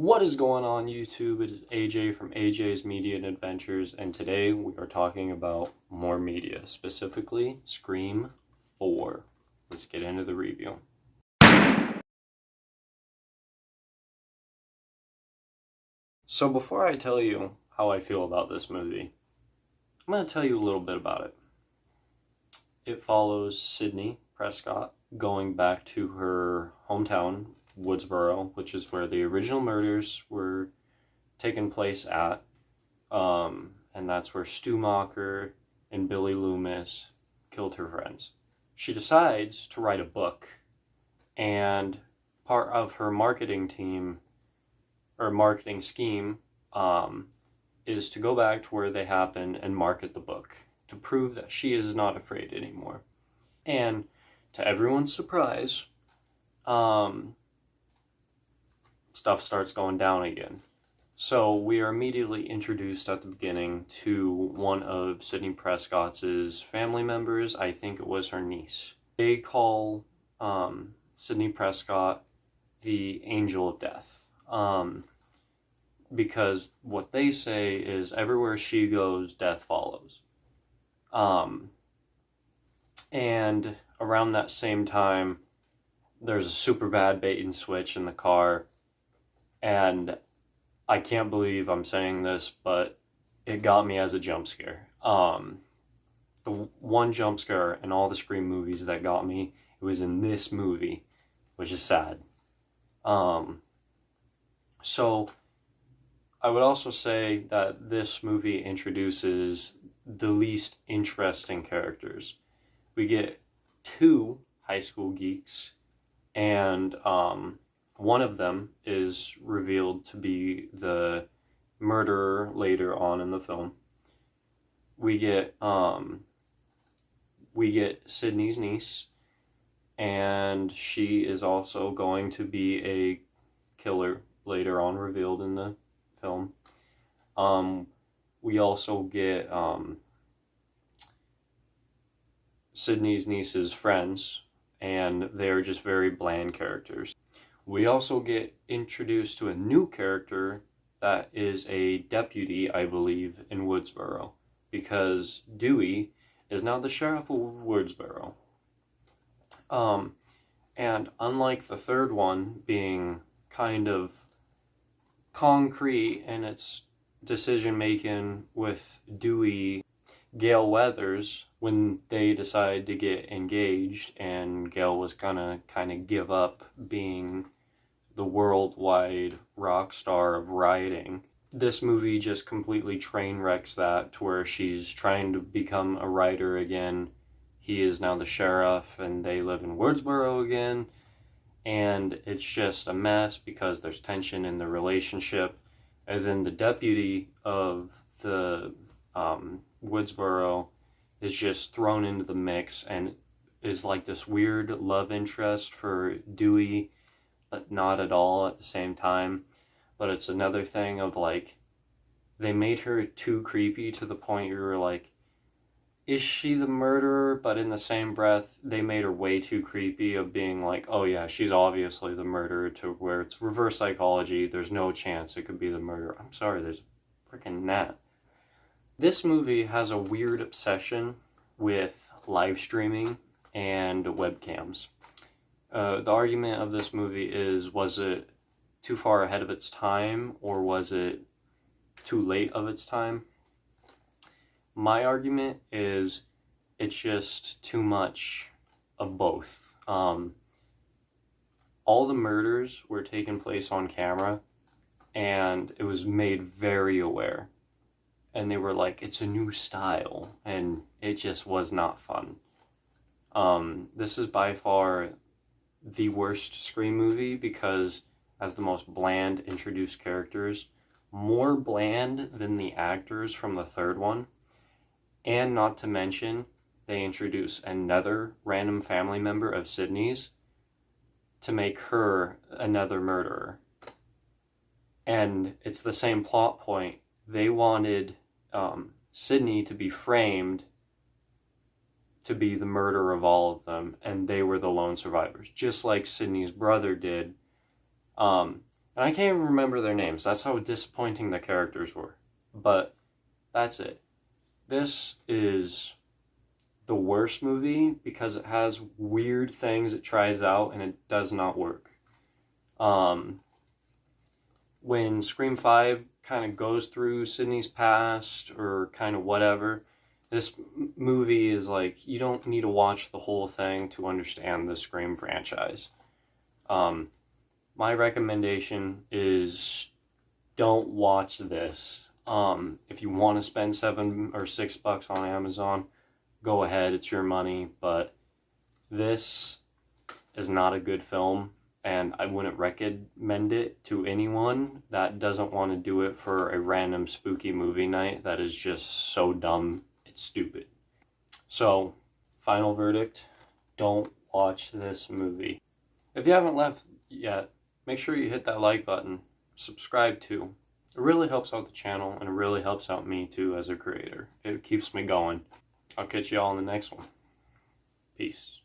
What is going on, YouTube? It is AJ from AJ's Media and Adventures, and today we are talking about more media, specifically Scream 4. Let's get into the review. So before I tell you how I feel about this movie, I'm going to tell you a little bit about it. It follows Sidney Prescott going back to her hometown, Woodsboro, which is where the original murders were taking place at. And that's where Stu Macher and Billy Loomis killed her friends. She decides to write a book, and part of her marketing team, or marketing scheme, is to go back to where they happened and market the book to prove that she is not afraid anymore. And to everyone's surprise, stuff starts going down again. So we are immediately introduced at the beginning to one of Sidney Prescott's family members. I think it was her niece. They call Sidney Prescott the Angel of Death. Because what they say is everywhere she goes, death follows. And around that same time, there's a super bad bait and switch in the car. And I can't believe I'm saying this, but it got me as a jump scare. The one jump scare in all the Scream movies that got me, it was in this movie, which is sad. So I would also say that this movie introduces the least interesting characters. We get two high school geeks, and one of them is revealed to be the murderer later on in the film. We get Sidney's niece, and she is also going to be a killer later on, revealed in the film. We also get Sidney's niece's friends, and they're just very bland characters. We also get introduced to a new character that is a deputy, I believe, in Woodsboro, because Dewey is now the sheriff of Woodsboro. And unlike the third one being kind of concrete in its decision making with Dewey, Gale Weathers, when they decided to get engaged and Gale was gonna kind of give up being the worldwide rock star of writing, this movie just completely train wrecks that to where she's trying to become a writer again. He is now the sheriff and they live in Woodsboro again, and it's just a mess because there's tension in the relationship. And then the deputy of the Woodsboro is just thrown into the mix and is like this weird love interest for Dewey, but not at all at the same time. But it's another thing of like, they made her too creepy to the point you were like, is she the murderer? But in the same breath, they made her way too creepy of being like, oh yeah, she's obviously the murderer, to where it's reverse psychology. There's no chance it could be the murderer. I'm sorry, there's a freaking gnat. This movie has a weird obsession with live streaming and webcams. The argument of this movie is, was it too far ahead of its time, or was it too late of its time? My argument is it's just too much of both. All the murders were taking place on camera, and it was made very aware. And they were like, it's a new style, and it just was not fun. This is by far the worst Scream movie because as the most bland introduced characters, more bland than the actors from the third one. And not to mention, they introduce another random family member of Sidney's to make her another murderer. And it's the same plot point. They wanted Sidney to be framed to be the murderer of all of them, and they were the lone survivors, just like Sidney's brother did. And I can't even remember their names. That's how disappointing the characters were. But that's it. This is the worst movie because it has weird things it tries out and it does not work. When Scream 5 kind of goes through Sydney's past or kind of whatever, this movie is like, you don't need to watch the whole thing to understand the Scream franchise. My recommendation is don't watch this. If you want to spend $7 or $6 on Amazon, go ahead, it's your money, but this is not a good film, and I wouldn't recommend it to anyone that doesn't want to do it for a random spooky movie night that is just so dumb, it's stupid. So, final verdict, don't watch this movie. If you haven't left yet, make sure you hit that like button, subscribe too. It really helps out the channel, and it really helps out me too as a creator. It keeps me going. I'll catch you all in the next one. Peace.